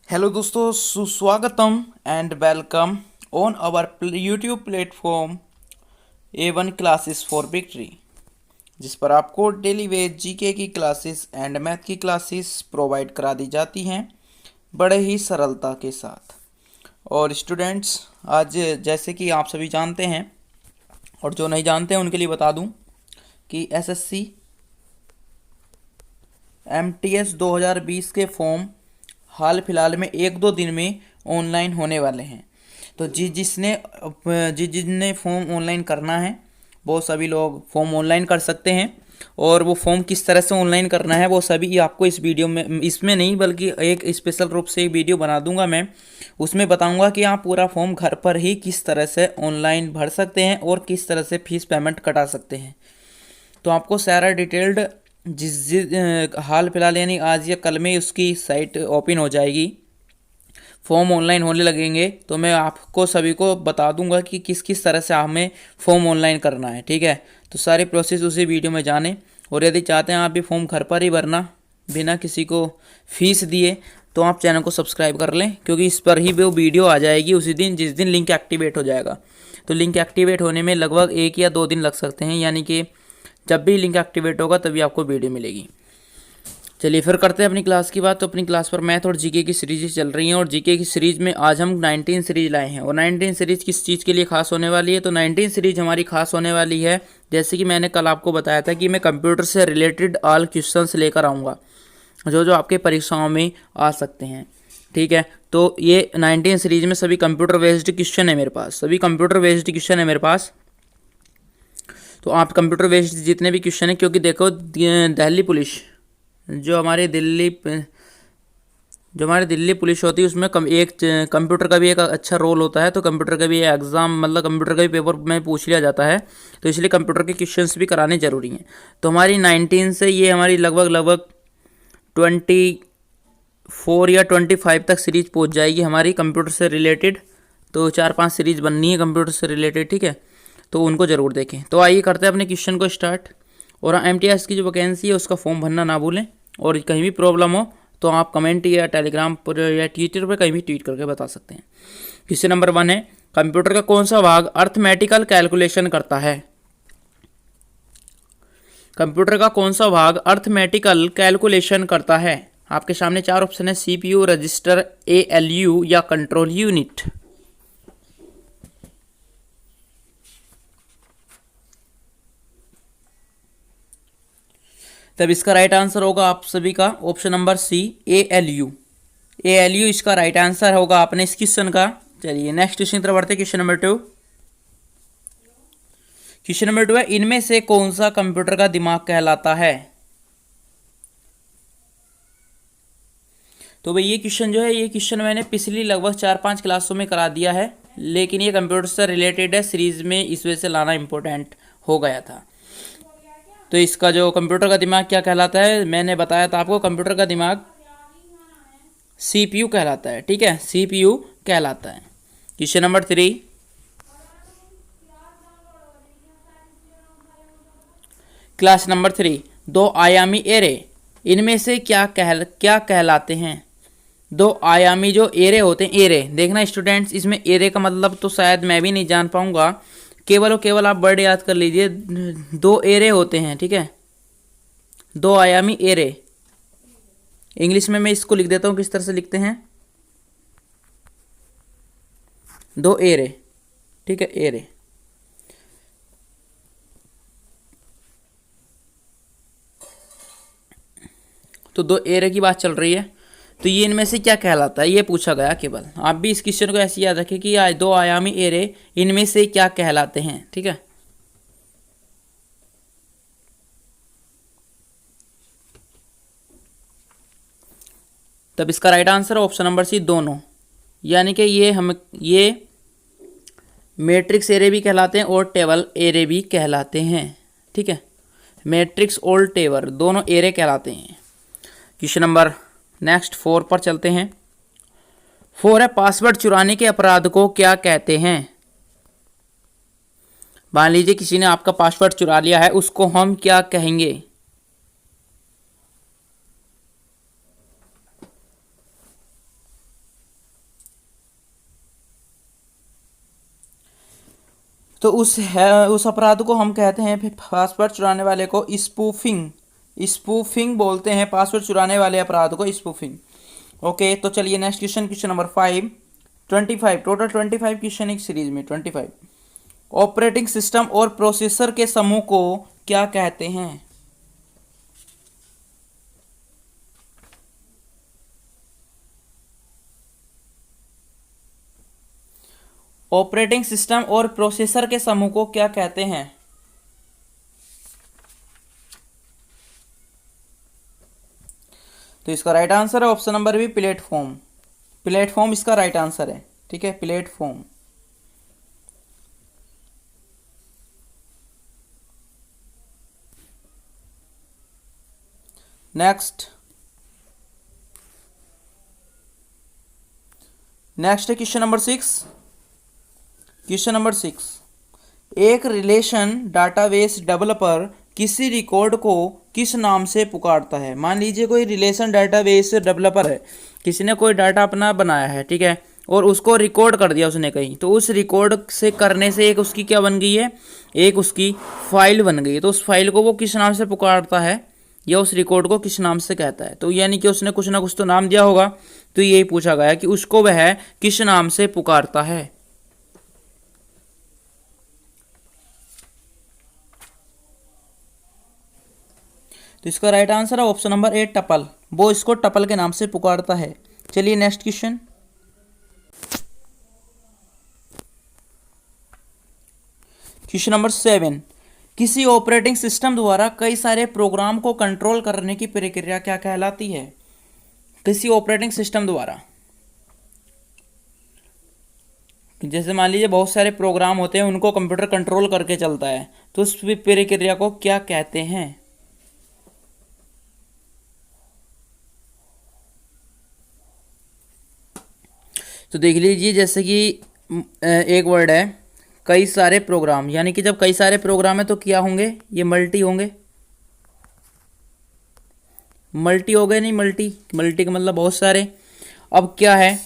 Hello दोस्तों, सुस्वागतम and welcome on our YouTube platform A1 classes for victory, जिस पर आपको डेली वेज जीके की क्लासेस एंड मैथ की क्लासेस प्रोवाइड करा दी जाती हैं बड़े ही सरलता के साथ। और स्टूडेंट्स, आज जैसे कि आप सभी जानते हैं और जो नहीं जानते हैं उनके लिए बता दूं कि एसएससी एमटीएस 2020 के फॉर्म हाल फिलहाल में एक दो दिन में ऑनलाइन होने वाले हैं। तो जिसने फॉर्म ऑनलाइन करना है वो सभी लोग फॉर्म ऑनलाइन कर सकते हैं। और वो फॉर्म किस तरह से ऑनलाइन करना है वो सभी आपको इस वीडियो में, इसमें नहीं बल्कि एक स्पेशल रूप से एक वीडियो बना दूंगा मैं, उसमें बताऊंगा कि आप पूरा फॉर्म घर पर ही किस तरह से ऑनलाइन भर सकते हैं और किस तरह से फीस पेमेंट कटा सकते हैं। तो आपको सारा डिटेल्ड जिस हाल फिलहाल यानी आज या कल में उसकी साइट ओपन हो जाएगी, फॉर्म ऑनलाइन होने लगेंगे, तो मैं आपको सभी को बता दूंगा कि किस किस तरह से हमें फॉर्म ऑनलाइन करना है। ठीक है, तो सारी प्रोसेस उसी वीडियो में जाने। और यदि चाहते हैं आप भी फॉर्म घर पर ही भरना बिना किसी को फीस दिए, तो आप चैनल को सब्सक्राइब कर लें, क्योंकि इस पर ही वो वीडियो आ जाएगी उसी दिन जिस दिन लिंक एक्टिवेट हो जाएगा। तो लिंक एक्टिवेट होने में लगभग 1 या 2 दिन लग सकते हैं, यानी कि जब भी लिंक एक्टिवेट होगा तभी आपको वीडियो मिलेगी। चलिए फिर करते हैं अपनी क्लास की बात। तो अपनी क्लास पर मैथ और जीके की सीरीज चल रही हैं, और जीके की सीरीज में आज हम 19 सीरीज लाए हैं। और 19 सीरीज किस चीज़ के लिए खास होने वाली है? तो 19 सीरीज हमारी खास होने वाली है, जैसे कि मैंने कल आपको बताया था कि मैं कंप्यूटर से रिलेटेड ऑल क्वेश्चंस लेकर आऊँगा जो जो आपके परीक्षाओं में आ सकते हैं। ठीक है, तो ये 19 सीरीज में सभी कंप्यूटर बेस्ड क्वेश्चन है मेरे पास, सभी कंप्यूटर बेस्ड क्वेश्चन है मेरे पास। तो आप कंप्यूटर बेस्ड जितने भी क्वेश्चन है, क्योंकि देखो दिल्ली पुलिस जो हमारी दिल्ली पुलिस होती है उसमें एक कंप्यूटर का भी एक अच्छा रोल होता है। तो कंप्यूटर का भी एग्ज़ाम, मतलब कंप्यूटर का भी पेपर में पूछ लिया जाता है, तो इसलिए कंप्यूटर के क्वेश्चंस भी कराने ज़रूरी हैं। तो हमारी 19 से ये हमारी लगभग 24 या 25 तक सीरीज पहुंच जाएगी हमारी कंप्यूटर से रिलेटेड। तो 4-5 सीरीज बननी है कंप्यूटर से रिलेटेड। ठीक है, तो उनको ज़रूर देखें। तो आइए करते हैं अपने क्वेश्चन को स्टार्ट। और एमटीएस की जो वैकेंसी है उसका फॉर्म भरना ना भूलें, और कहीं भी प्रॉब्लम हो तो आप कमेंट या टेलीग्राम पर या ट्विटर पर कहीं भी ट्वीट करके बता सकते हैं। क्वेश्चन नंबर 1 है, कंप्यूटर का कौन सा भाग अर्थमेटिकल कैलकुलेशन करता है? कंप्यूटर का कौन सा भाग अर्थमेटिकल कैलकुलेशन करता है? आपके सामने 4 ऑप्शन है, सीपीयू, रजिस्टर, एएलयू या कंट्रोल यूनिट। तब इसका राइट आंसर होगा आप सभी का option number C, ALU. ALU इसका राइट आंसर होगा आपने इस क्वेश्चन का। चलिए नेक्स्ट क्वेश्चन तरफ बढ़ते हैं। क्वेश्चन नंबर 2, क्वेश्चन नंबर 2 है, इनमें से कौन सा कंप्यूटर का दिमाग कहलाता है? तो भाई ये क्वेश्चन जो है, ये क्वेश्चन मैंने पिछली लगभग 4-5 क्लासों में करा दिया है, लेकिन ये कंप्यूटर से रिलेटेड है, सीरीज में इस वजह से लाना इंपॉर्टेंट हो गया था। तो इसका जो कंप्यूटर का दिमाग क्या कहलाता है, मैंने बताया था आपको, कंप्यूटर का दिमाग सीपीयू कहलाता है। ठीक है, सीपीयू कहलाता है। क्वेश्चन नंबर 3, क्लास नंबर 3, 2 आयामी एरे इनमें से क्या कहलाते हैं? 2 आयामी जो एरे होते हैं, एरे देखना स्टूडेंट्स, इसमें एरे का मतलब तो शायद मैं भी नहीं जान पाऊंगा, केवल और केवल आप वर्ड याद कर लीजिए। 2 एरे होते हैं। ठीक है, 2 आयामी एरे, इंग्लिश में मैं इसको लिख देता हूं, किस तरह से लिखते हैं, 2 एरे। ठीक है, एरे। तो 2 एरे की बात चल रही है, तो ये इनमें से क्या कहलाता है, ये पूछा गया केवल। आप भी इस क्वेश्चन को ऐसे याद रखें कि 2 आयामी एरे इनमें से क्या कहलाते हैं। ठीक है, तब इसका right answer option number C, दोनों। यानी कि ये मैट्रिक्स एरे भी कहलाते हैं और टेबल एरे भी कहलाते हैं। ठीक है, मैट्रिक्स और टेबल दोनों एरे कहलाते हैं। क्वेश्चन नंबर नेक्स्ट 4 पर चलते हैं। 4 है, पासवर्ड चुराने के अपराध को क्या कहते हैं? मान लीजिए किसी ने आपका पासवर्ड चुरा लिया है, उसको हम क्या कहेंगे? तो उस अपराध को हम कहते हैं, फिर पासवर्ड चुराने वाले को स्पूफिंग, स्पूफिंग बोलते हैं, पासवर्ड चुराने वाले अपराध को स्पूफिंग। ओके, तो चलिए next question, question number 5, 25, total 25 question एक सीरीज में 25। ऑपरेटिंग सिस्टम और प्रोसेसर के समूह को क्या कहते हैं? ऑपरेटिंग सिस्टम और प्रोसेसर के समूह को क्या कहते हैं? तो इसका राइट आंसर है option number B, platform. Platform इसका राइट आंसर है, ठीक है, प्लेटफॉर्म। नेक्स्ट है क्वेश्चन नंबर 6। क्वेश्चन नंबर 6, एक रिलेशन डाटाबेस डेवलपर किसी रिकॉर्ड को किस नाम से पुकारता है? मान लीजिए कोई रिलेशन डाटाबेस डेवलपर है, किसी ने कोई डाटा अपना बनाया है, ठीक है, और उसको रिकॉर्ड कर दिया उसने कहीं, तो उस रिकॉर्ड से करने से एक उसकी क्या बन गई है, एक उसकी फाइल बन गई है। तो उस फाइल को वो किस नाम से पुकारता है, या उस रिकॉर्ड को किस नाम से कहता है? तो यानी कि उसने कुछ ना कुछ तो नाम दिया होगा, तो यही पूछा गया कि उसको वह किस नाम से पुकारता है। तो इसका राइट आंसर है ऑप्शन नंबर ए, टपल। वो इसको टपल के नाम से पुकारता है। चलिए नेक्स्ट क्वेश्चन, क्वेश्चन नंबर 7, किसी ऑपरेटिंग सिस्टम द्वारा कई सारे प्रोग्राम को कंट्रोल करने की प्रक्रिया क्या कहलाती है? किसी ऑपरेटिंग सिस्टम द्वारा, जैसे मान लीजिए बहुत सारे प्रोग्राम होते हैं, उनको कंप्यूटर कंट्रोल करके चलता है, तो उस प्रक्रिया को क्या कहते हैं? तो देख लीजिए, जैसे कि एक वर्ड है कई सारे प्रोग्राम, यानी कि जब कई सारे प्रोग्राम है तो क्या होंगे, ये मल्टी होंगे। मल्टी हो गए, नहीं मल्टी, मल्टी का मतलब बहुत सारे। अब क्या है,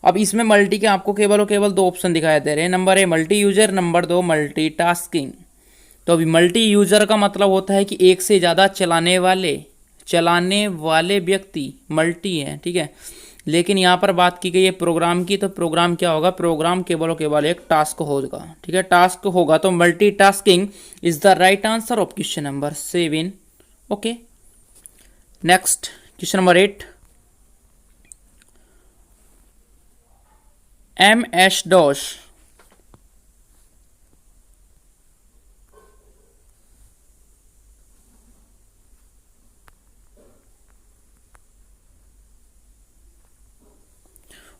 अब इसमें मल्टी के आपको केवल और केवल दो ऑप्शन दिखाई दे रहे हैं, number a multi user, number 2 multi tasking. तो अभी मल्टी यूजर का मतलब होता है कि एक से ज़्यादा चलाने वाले व्यक्ति मल्टी हैं, ठीक है। लेकिन यहाँ पर बात की गई है प्रोग्राम की, तो प्रोग्राम क्या होगा, प्रोग्राम केवल और केवल एक टास्क होगा, ठीक है, टास्क होगा। तो multi tasking is the right answer of question number 7। Okay, next question number 8, MS-DOS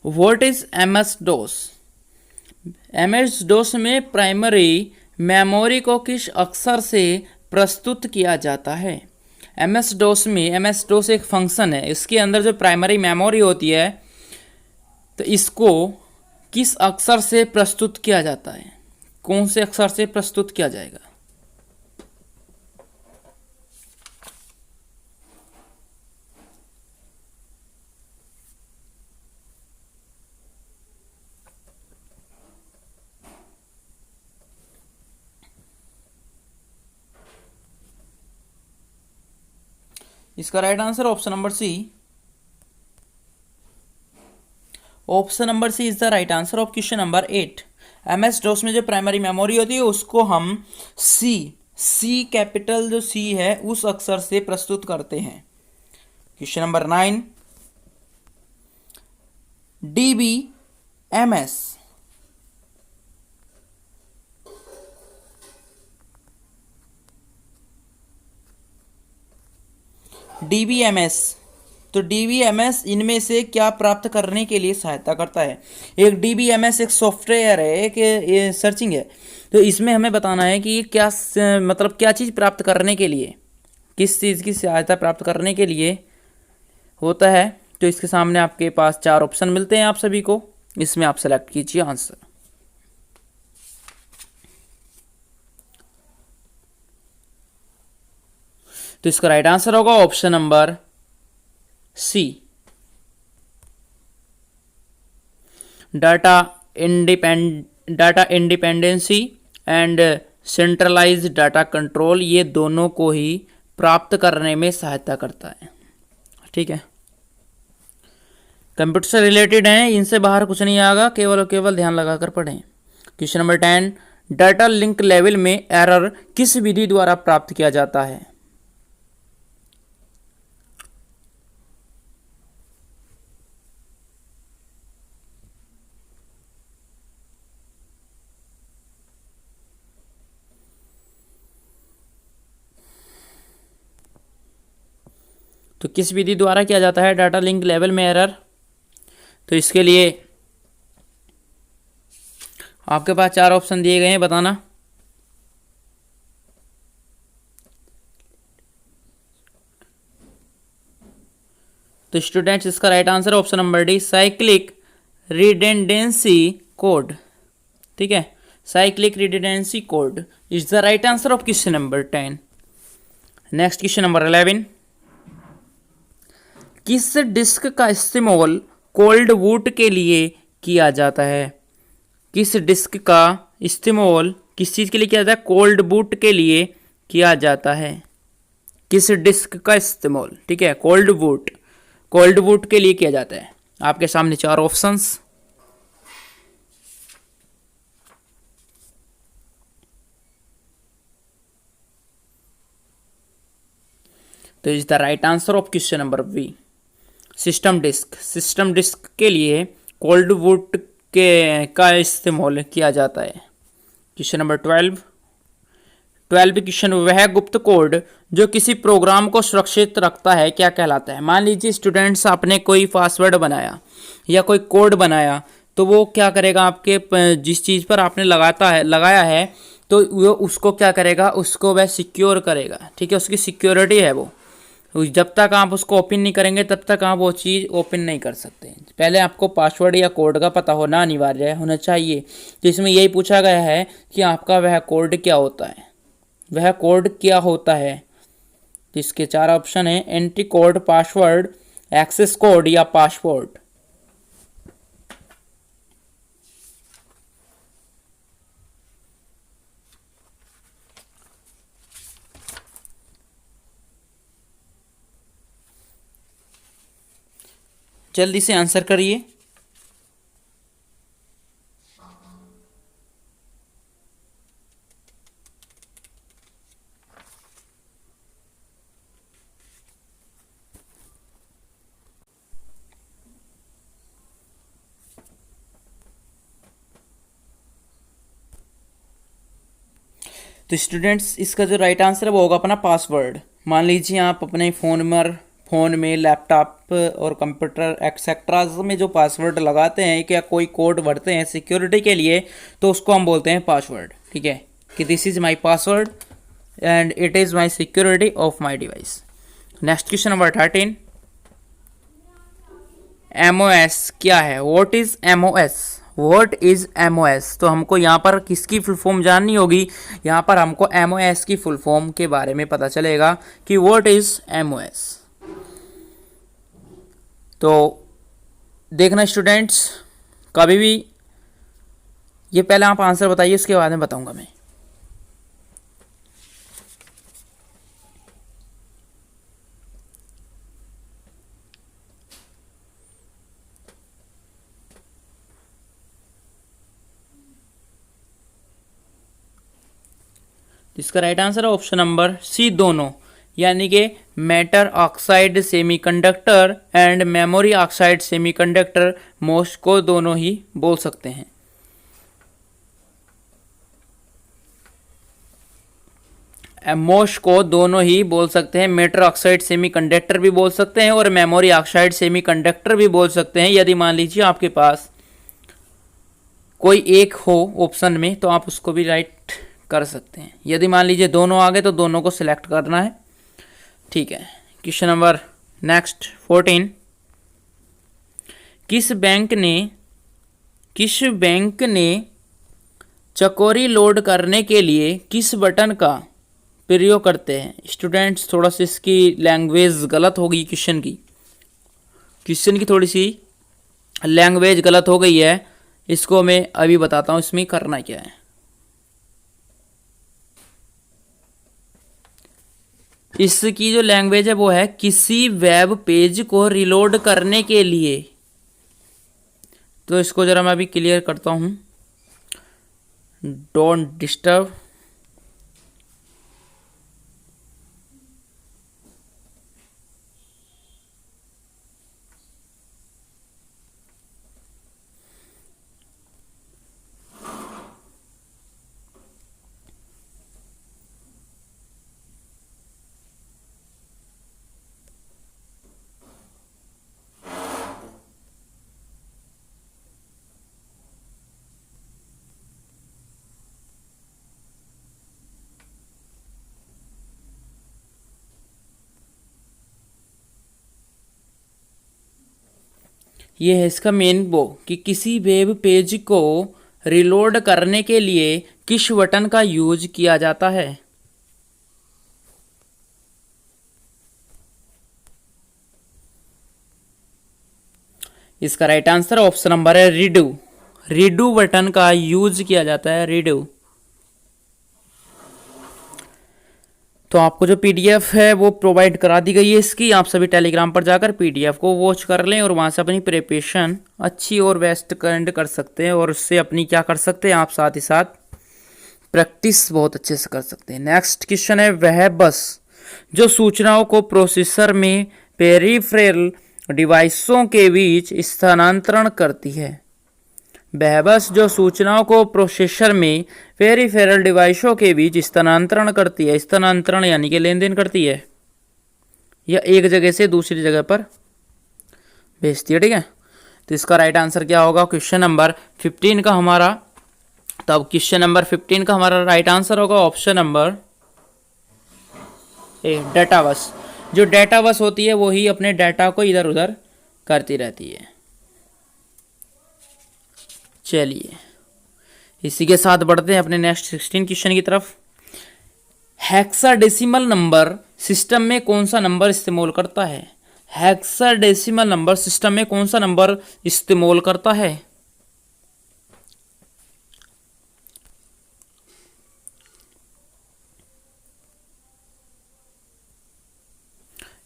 what is MS-DOS? MS-DOS में प्राइमरी मेमोरी को किस अक्षर से प्रस्तुत किया जाता है? MS-DOS में, MS-DOS एक फंक्शन है, इसके अंदर जो प्राइमरी मेमोरी होती है, तो इसको किस अक्षर से प्रस्तुत किया जाता है? कौन से अक्षर से प्रस्तुत किया जाएगा? इसका right answer option number C. Option number C is the right answer of question number 8। MS-DOS में जो प्राइमरी मेमोरी होती है उसको हम सी कैपिटल जो सी है उस अक्षर से प्रस्तुत करते हैं। क्वेश्चन नंबर 9, DBMS तो DBMS इनमें से क्या प्राप्त करने के लिए सहायता करता है? एक DBMS एक सॉफ्टवेयर है, एक ये सर्चिंग है, तो इसमें हमें बताना है कि क्या मतलब क्या चीज़ प्राप्त करने के लिए, किस चीज़ की सहायता प्राप्त करने के लिए होता है। तो इसके सामने आपके पास 4 ऑप्शन मिलते हैं आप सभी को, इसमें आप सेलेक्ट कीजिए आंसर। तो इसका राइट आंसर होगा option number C, data independence and centralised data control, ये दोनों को ही प्राप्त करने में सहायता करता है। ठीक है, कंप्यूटर से रिलेटेड हैं, इनसे बाहर कुछ नहीं आएगा, केवल और केवल ध्यान लगाकर पढ़ें। Question number 10, data link level में एरर किस विधि द्वारा प्राप्त किया जाता है? तो किस विधि द्वारा किया जाता है डाटा लिंक लेवल में एरर? तो इसके लिए आपके पास 4 ऑप्शन दिए गए हैं, बताना। तो स्टूडेंट्स इसका right answer option number D, cyclic redundancy code. ठीक है, cyclic redundancy code is the right answer of question number 10। Next question number 11, किस डिस्क का इस्तेमाल कोल्ड बूट के लिए किया जाता है? किस डिस्क का इस्तेमाल किस चीज़ के लिए किया जाता है? कोल्ड बूट के लिए किया जाता है। किस डिस्क का इस्तेमाल, ठीक है, कोल्ड बूट के लिए किया जाता है। आपके सामने 4 ऑप्शंस। तो is the right answer of question number B, system disk के लिए कोल्ड बूट का इस्तेमाल किया जाता है। क्वेश्चन नंबर 12 क्वेश्चन, वह गुप्त कोड जो किसी प्रोग्राम को सुरक्षित रखता है क्या कहलाता है? मान लीजिए स्टूडेंट्स, आपने कोई पासवर्ड बनाया या कोई कोड बनाया, तो वो क्या करेगा, आपके जिस चीज़ पर आपने लगाया है तो वो उसको क्या करेगा, उसको वह सिक्योर करेगा। ठीक है, उसकी सिक्योरिटी है वो। जब तक आप उसको ओपन नहीं करेंगे तब तक आप वो चीज़ ओपन नहीं कर सकते। पहले आपको पासवर्ड या कोड का पता होना अनिवार्य होना चाहिए। तो इसमें यही पूछा गया है कि आपका वह कोड क्या होता है, वह कोड क्या होता है। तो इसके 4 ऑप्शन हैं, entry code, password, access code या पासवर्ड। जल्दी से आंसर करिए। तो स्टूडेंट्स, इसका जो राइट आंसर है वो होगा अपना पासवर्ड। मान लीजिए आप अपने फ़ोन में लैपटॉप और कंप्यूटर एक्सेट्रा में जो पासवर्ड लगाते हैं या कोई कोड भरते हैं सिक्योरिटी के लिए, तो उसको हम बोलते हैं पासवर्ड। ठीक है, कि this is my password and it is my security of my device. Next question number 13, MOS क्या है? What is MOS? तो हमको यहाँ पर किसकी फुल फॉर्म जाननी होगी। यहाँ पर हमको MOS की फुल फॉर्म के बारे में पता चलेगा कि व्हाट इज़ MOS। तो देखना स्टूडेंट्स, कभी भी ये पहले आप आंसर बताइए, उसके बाद में बताऊंगा मैं। इसका राइट आंसर है ऑप्शन नंबर सी, दोनों, यानी कि matter oxide semiconductor and memory oxide semiconductor, मोस को दोनों ही बोल सकते हैं। मोश को दोनों ही बोल सकते हैं, मेटर ऑक्साइड सेमीकंडक्टर भी बोल सकते हैं और मेमोरी ऑक्साइड सेमीकंडक्टर भी बोल सकते हैं। यदि मान लीजिए आपके पास कोई एक हो ऑप्शन में तो आप उसको भी राइट कर सकते हैं। यदि मान लीजिए दोनों आ गए तो दोनों को सिलेक्ट करना है। ठीक है, क्वेश्चन नंबर नेक्स्ट 14, किस बैंक ने चकोरी लोड करने के लिए किस बटन का प्रयोग करते हैं? स्टूडेंट्स, थोड़ा सा इसकी लैंग्वेज गलत होगी, क्वेश्चन की थोड़ी सी लैंग्वेज गलत हो गई है। इसको मैं अभी बताता हूँ इसमें करना क्या है। इसकी जो लैंग्वेज है वो है किसी वेब पेज को रिलोड करने के लिए। तो इसको जरा मैं अभी क्लियर करता हूँ। Don't disturb. ये है इसका मेन वो कि किसी वेब पेज को रिलोड करने के लिए किस बटन का यूज किया जाता है। इसका राइट आंसर ऑप्शन नंबर है रीडू। रीडू बटन का यूज किया जाता है, रीडू। तो आपको जो पीडीएफ है वो प्रोवाइड करा दी गई है इसकी। आप सभी टेलीग्राम पर जाकर पीडीएफ को वॉच कर लें और वहाँ से अपनी प्रिपरेशन अच्छी और बेस्ट करंट कर सकते हैं, और उससे अपनी क्या कर सकते हैं आप, साथ ही साथ प्रैक्टिस बहुत अच्छे से कर सकते हैं। नेक्स्ट क्वेश्चन है, वह बस जो सूचनाओं को प्रोसेसर में पेरिफेरल डिवाइसों के बीच स्थानांतरण करती है। वह बस जो सूचनाओं को प्रोसेसर में पेरिफेरल डिवाइसों के बीच स्थानांतरण करती है। स्थानांतरण यानी कि लेन देन करती है, या एक जगह से दूसरी जगह पर भेजती है। ठीक है, तो इसका राइट आंसर क्या होगा क्वेश्चन नंबर 15 का हमारा। तो अब क्वेश्चन नंबर 15 का हमारा राइट आंसर होगा ऑप्शन नंबर ए, डाटा बस। जो डाटा बस होती है वो ही अपने डाटा को इधर उधर करती रहती है। चलिए इसी के साथ बढ़ते हैं अपने नेक्स्ट 16 क्वेश्चन की तरफ। हेक्साडेसिमल नंबर सिस्टम में कौन सा नंबर इस्तेमाल करता है। हेक्साडेसिमल नंबर सिस्टम में कौन सा नंबर इस्तेमाल करता है।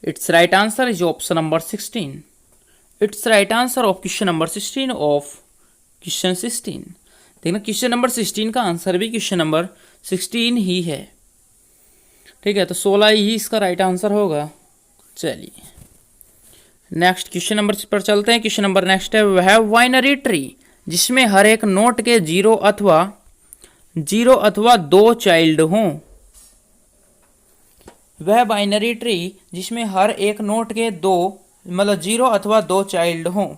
It's right answer is option number 16। It's right answer of question number 16 of question 16। देखना क्वेश्चन नंबर 16 का आंसर भी क्वेश्चन नंबर 16 ही है। ठीक है, तो 16 ही इसका राइट आंसर होगा। चलिए नेक्स्ट क्वेश्चन नंबर पर चलते हैं। क्वेश्चन नंबर नेक्स्ट है, वह बाइनरी ट्री जिसमें हर एक नोट के जीरो अथवा दो चाइल्ड हों। वह बाइनरी ट्री जिसमें हर एक नोट के दो मतलब 0 अथवा 2 चाइल्ड हों।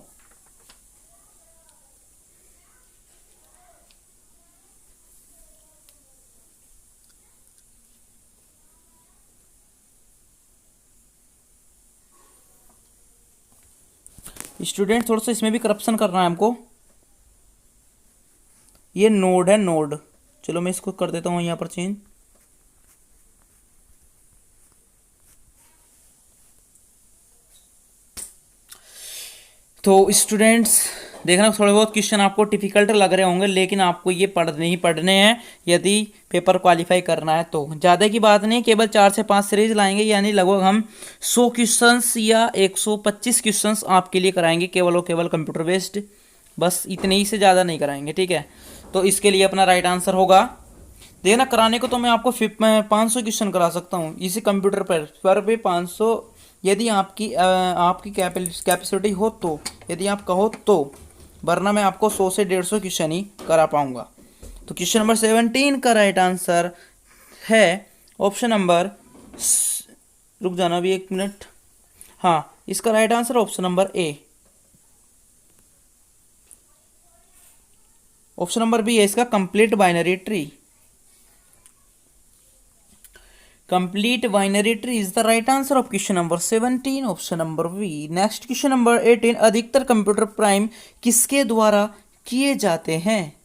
स्टूडेंट थोड़ा सा इसमें भी करप्शन करना है हमको। ये नोड है, नोड। चलो मैं इसको कर देता हूँ यहाँ पर चेंज। तो स्टूडेंट्स देखना, थोड़े बहुत क्वेश्चन आपको डिफिकल्ट लग रहे होंगे, लेकिन आपको ये पढ़ने ही पढ़ने हैं यदि पेपर क्वालिफाई करना है तो। ज़्यादा की बात नहीं, केवल 4 से 5 सीरीज लाएंगे, यानी लगभग हम 100 क्वेश्चंस या 125 क्वेश्चंस आपके लिए कराएंगे, केवल और केवल कंप्यूटर बेस्ड। बस इतने ही से ज़्यादा नहीं कराएंगे। ठीक है, तो इसके लिए अपना राइट आंसर होगा, देखना कराने को तो मैं आपको 500 क्वेश्चन करा सकता हूँ इसी कंप्यूटर पर भी 500, यदि आपकी कैपेसिटी हो तो, यदि आप कहो तो, वरना मैं आपको 100 से 150 क्वेश्चन ही करा पाऊंगा। तो क्वेश्चन नंबर 17 का राइट आंसर है ऑप्शन नंबर, रुक जाना अभी 1 मिनट। हाँ, इसका right answer option number A. Option number B है इसका, complete binary tree. Complete binary tree is the right answer of question number 17, option number B. Next question number 18, अधिकतर computer prime किसके द्वारा किए जाते हैं।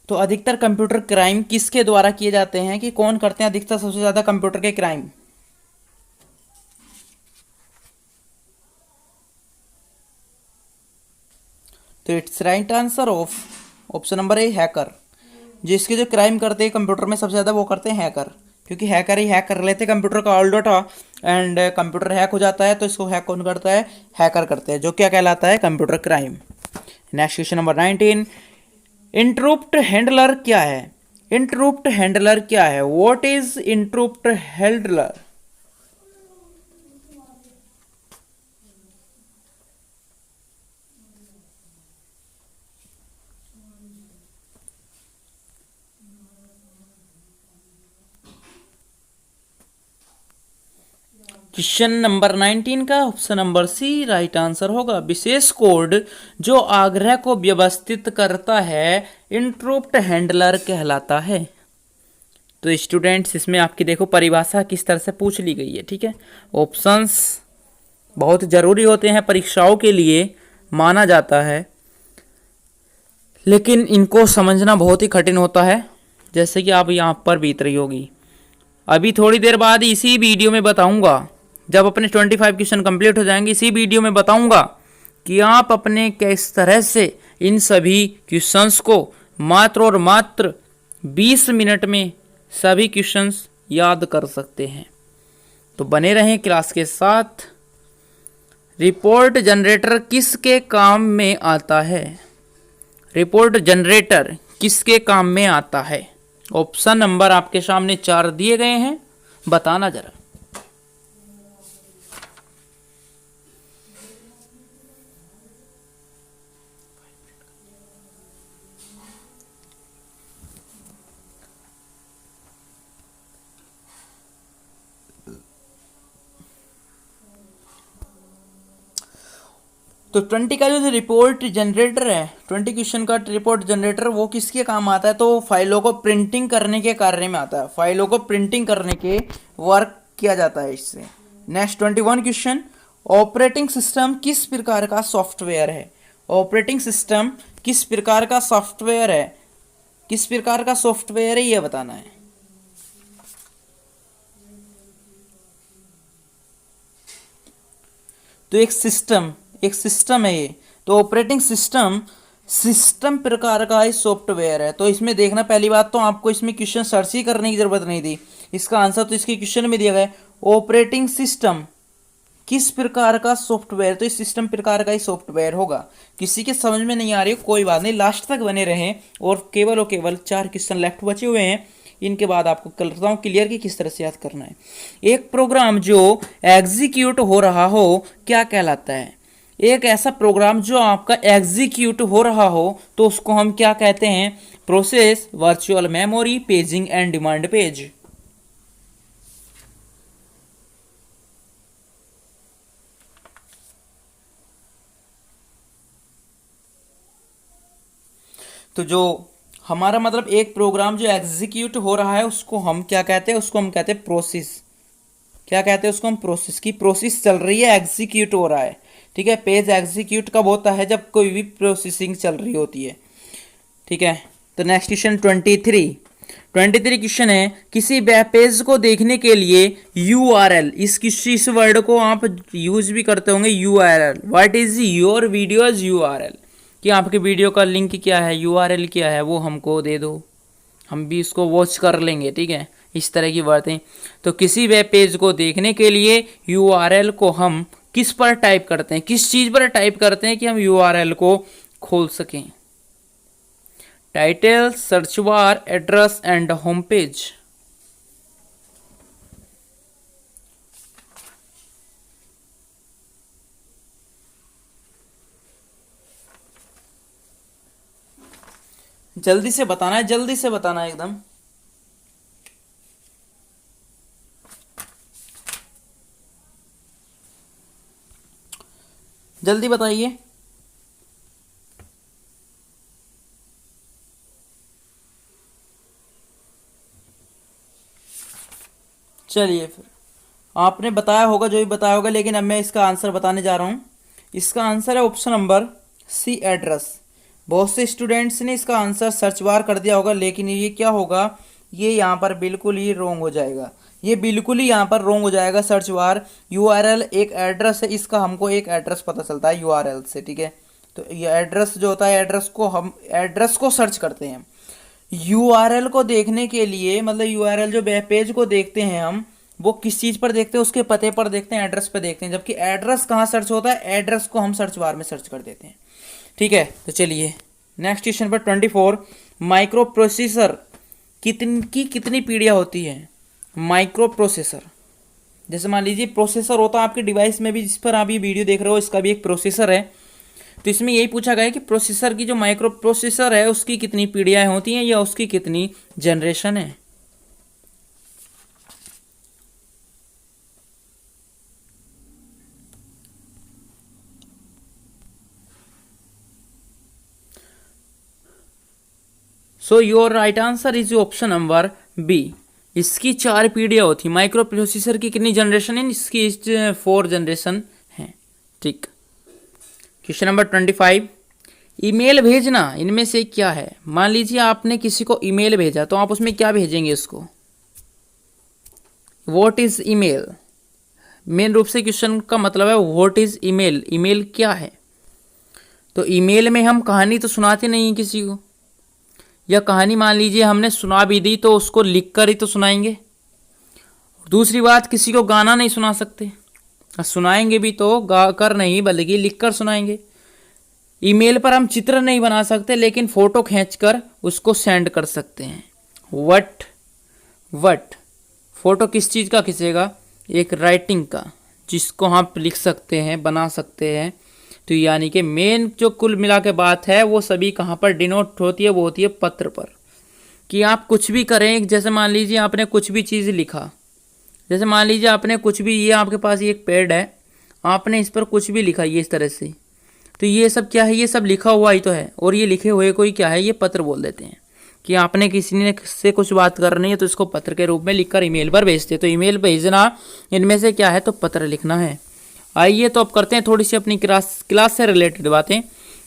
तो अधिकतर कंप्यूटर क्राइम किसके द्वारा किए जाते हैं, कि कौन करते हैं अधिकतर सबसे ज़्यादा कंप्यूटर के क्राइम? तो it's right answer of option number A, hacker. जिसके जो क्राइम करते हैं कंप्यूटर में सबसे ज़्यादा वो करते हैं हैकर, क्योंकि हैकर ही हैक कर लेते हैं कंप्यूटर का all data, and computer hack हो जाता है तो इसको हैक कौन करता है? हैकर करते हैं, जो क्या कहलाता है? Computer crime. Next question number 19, interrupt handler क्या है? इंटरप्ट हैंडलर क्या है? What is interrupt handler? Question number 19 का option number C right answer होगा। विशेष कोड जो आग्रह को व्यवस्थित करता है इंटरप्ट हैंडलर कहलाता है। तो स्टूडेंट्स, इसमें आपकी देखो परिभाषा किस तरह से पूछ ली गई है, ठीक है। ऑप्शंस बहुत ज़रूरी होते हैं परीक्षाओं के लिए, माना जाता है, लेकिन इनको समझना बहुत ही कठिन होता है, जैसे कि आप यहाँ पर बीत रही होगी। अभी थोड़ी देर बाद इसी वीडियो में बताऊंगा, जब अपने 25 क्वेश्चन कंप्लीट हो जाएंगे, इसी वीडियो में बताऊंगा कि आप अपने किस तरह से इन सभी क्वेश्चंस को मात्र और मात्र 20 मिनट में सभी क्वेश्चंस याद कर सकते हैं। तो बने रहें क्लास के साथ। रिपोर्ट जनरेटर किसके काम में आता है? रिपोर्ट जनरेटर किसके काम में आता है? ऑप्शन नंबर आपके सामने 4 दिए गए हैं, बताना जरा। तो 20 का जो रिपोर्ट जनरेटर है, 20 क्वेश्चन का रिपोर्ट जनरेटर, वो किसके काम आता है? तो फाइलों को प्रिंटिंग करने के कार्य में आता है। फाइलों को प्रिंटिंग करने के वर्क किया जाता है इससे। नेक्स्ट 21 क्वेश्चन, ऑपरेटिंग सिस्टम किस प्रकार का सॉफ्टवेयर है? ऑपरेटिंग सिस्टम किस प्रकार का सॉफ्टवेयर है? किस प्रकार का सॉफ्टवेयर है, ये बताना है। तो एक सिस्टम है ये। तो ऑपरेटिंग सिस्टम प्रकार का ही सॉफ्टवेयर है। तो इसमें देखना, पहली बात तो आपको इसमें क्वेश्चन सर्च ही करने की जरूरत नहीं थी, इसका आंसर तो इसके क्वेश्चन में दिया गया है। ऑपरेटिंग सिस्टम किस प्रकार का सॉफ्टवेयर, तो इस सिस्टम प्रकार का ही सॉफ्टवेयर होगा। किसी के समझ में नहीं आ रही हो कोई बात नहीं, लास्ट तक बने रहें। और केवल 4 क्वेश्चन लेफ्ट बचे हुए हैं, इनके बाद आपको करता हूँ क्लियर कि किस तरह से याद करना है। एक प्रोग्राम जो एग्जीक्यूट हो रहा हो क्या कहलाता है? एक ऐसा प्रोग्राम जो आपका एग्जीक्यूट हो रहा हो तो उसको हम क्या कहते हैं? Process, virtual memory, paging and demand page. तो जो हमारा मतलब एक प्रोग्राम जो एग्जीक्यूट हो रहा है उसको हम क्या कहते हैं? उसको हम कहते हैं प्रोसेस। क्या कहते हैं उसको हम? प्रोसेस। की प्रोसेस चल रही है, एग्जीक्यूट हो रहा है, ठीक है। पेज एग्जीक्यूट कब होता है? जब कोई भी प्रोसेसिंग चल रही होती है, ठीक है। तो नेक्स्ट क्वेश्चन 23 क्वेश्चन है, किसी वेब पेज को देखने के लिए URL, इस वर्ड को आप यूज भी करते होंगे, URL। What is your videos URL? कि आपके वीडियो का लिंक क्या है, URL क्या है, वो हमको दे दो, हम भी इसको वॉच कर लेंगे, ठीक है। इस तरह की बातें। तो किसी वेब पेज को देखने के लिए URL को हम किस पर टाइप करते हैं, किस चीज़ पर टाइप करते हैं कि हम URL को खोल सकें? Title, search bar, address and home page. जल्दी से बताना है, जल्दी से बताना है एकदम। जल्दी बताइए। चलिए फिर, आपने बताया होगा जो भी बताया होगा, लेकिन अब मैं इसका आंसर बताने जा रहा हूँ। इसका आंसर है ऑप्शन नंबर सी, एड्रेस। बहुत से स्टूडेंट्स ने इसका आंसर सर्च बार कर दिया होगा, लेकिन ये क्या होगा, ये यहाँ पर बिल्कुल ही रॉन्ग हो जाएगा। ये बिल्कुल ही यहाँ पर रॉन्ग हो जाएगा। सर्च बार यूआरएल एक एड्रेस है, इसका हमको एक एड्रेस पता चलता है यूआरएल से, ठीक है। तो ये एड्रेस जो होता है, एड्रेस को सर्च करते हैं। यूआरएल को देखने के लिए, मतलब यूआरएल जो वेब पेज को देखते हैं हम, वो किस चीज़ पर देखते हैं, उसके पते पर देखते हैं, एड्रेस पर देखते हैं। जबकि एड्रेस कहाँ सर्च होता है, एड्रेस को हम सर्च बार में सर्च कर देते हैं, ठीक है। तो चलिए नेक्स्ट क्वेश्चन पर 24, माइक्रो प्रोसेसर कितनी पीढ़ियाँ होती है। माइक्रो प्रोसेसर, जैसे मान लीजिए प्रोसेसर होता है आपके डिवाइस में भी, जिस पर आप ये वीडियो देख रहे हो, इसका भी एक प्रोसेसर है। तो इसमें यही पूछा गया है कि प्रोसेसर की जो माइक्रो प्रोसेसर है उसकी कितनी पीढ़ियाँ होती हैं या उसकी कितनी जनरेशन है। So your right answer is option number B. इसकी 4 पीढ़ियाँ होती। माइक्रो प्रोसेसर की कितनी जनरेशन है, इसकी 4 जनरेशन है, ठीक। क्वेश्चन नंबर 25, ईमेल भेजना इनमें से क्या है। मान लीजिए आपने किसी को ईमेल भेजा, तो आप उसमें क्या भेजेंगे उसको। व्हाट इज ईमेल, मेन रूप से क्वेश्चन का मतलब है व्हाट इज ईमेल, ईमेल क्या है। तो ईमेल में हम कहानी तो सुनाते नहीं हैं किसी को, या कहानी मान लीजिए हमने सुना भी दी तो उसको लिख कर ही तो सुनाएंगे। दूसरी बात, किसी को गाना नहीं सुना सकते, सुनाएंगे भी तो गा कर नहीं बल्कि लिख कर सुनाएंगे। ईमेल पर हम चित्र नहीं बना सकते, लेकिन फोटो खींचकर उसको सेंड कर सकते हैं। वट फोटो किस चीज़ का खींचेगा, एक राइटिंग का, जिसको हम लिख सकते हैं, बना सकते हैं। तो यानी कि मेन जो कुल मिला के बात है वो सभी कहाँ पर डिनोट होती है, वो होती है पत्र पर। कि आप कुछ भी करें, जैसे मान लीजिए आपने कुछ भी चीज़ लिखा, जैसे मान लीजिए आपने कुछ भी, ये आपके पास ये एक पैड है, आपने इस पर कुछ भी लिखा ये इस तरह से, तो ये सब क्या है, ये सब लिखा हुआ ही तो है। और ये लिखे हुए कोई क्या है, ये पत्र बोल देते हैं। कि आपने किसी ने से कुछ बात करनी है तो इसको पत्र के रूप में लिखकर ईमेल पर भेजते। तो ईमेल भेजना इनमें से क्या है, तो पत्र लिखना है। आइए तो अब करते हैं थोड़ी सी अपनी क्लास से रिलेटेड बातें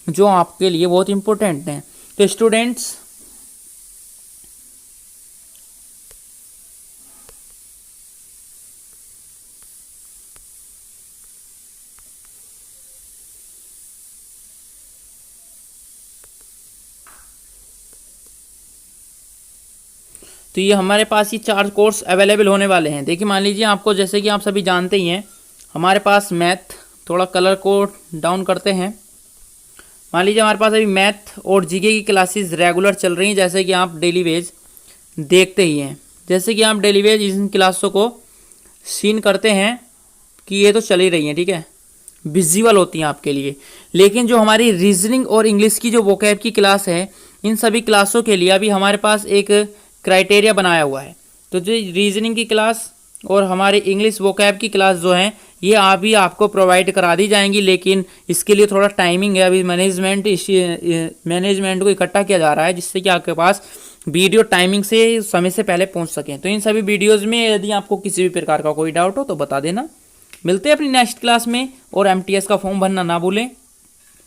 जो आपके लिए बहुत इंपॉर्टेंट हैं। तो स्टूडेंट्स, तो ये हमारे पास ये 4 कोर्स अवेलेबल होने वाले हैं। देखिए मान लीजिए आपको, जैसे कि आप सभी जानते ही हैं, हमारे पास मैथ, थोड़ा कलर को डाउन करते हैं। मान लीजिए हमारे पास अभी मैथ और जीके की क्लासेस रेगुलर चल रही हैं, जैसे कि आप डेली वेज देखते ही हैं। जैसे कि आप डेली वेज इन क्लासों को सीन करते हैं कि ये तो चल ही रही हैं, ठीक है, विजुअल होती हैं आपके लिए। लेकिन जो हमारी रीजनिंग और इंग्लिश की जो वोकैब की क्लास है, इन सभी क्लासों के लिए अभी हमारे पास एक क्राइटेरिया बनाया हुआ है। तो जो रीजनिंग की क्लास और हमारी इंग्लिश वोकैब की क्लास जो हैं, ये अभी आपको प्रोवाइड करा दी जाएंगी, लेकिन इसके लिए थोड़ा टाइमिंग है। अभी मैनेजमेंट को इकट्ठा किया जा रहा है, जिससे कि आपके पास वीडियो टाइमिंग से समय से पहले पहुंच सकें। तो इन सभी वीडियोज़ में यदि आपको किसी भी प्रकार का कोई डाउट हो तो बता देना। मिलते हैं अपनी नेक्स्ट क्लास में। और MTS का फॉर्म भरना ना भूलें,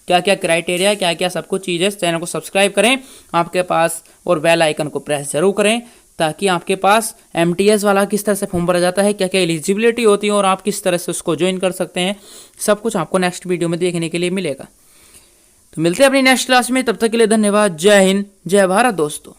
क्या क्या क्राइटेरिया, क्या क्या सब कुछ चीज़ है। चैनल को सब्सक्राइब करें आपके पास, और बेल आइकन को प्रेस जरूर करें, ताकि आपके पास MTS वाला किस तरह से फॉर्म भरा जाता है, क्या क्या एलिजिबिलिटी होती है और आप किस तरह से उसको ज्वाइन कर सकते हैं, सब कुछ आपको नेक्स्ट वीडियो में देखने के लिए मिलेगा। तो मिलते हैं अपनी नेक्स्ट क्लास में, तब तक के लिए धन्यवाद। जय हिंद, जय भारत दोस्तों।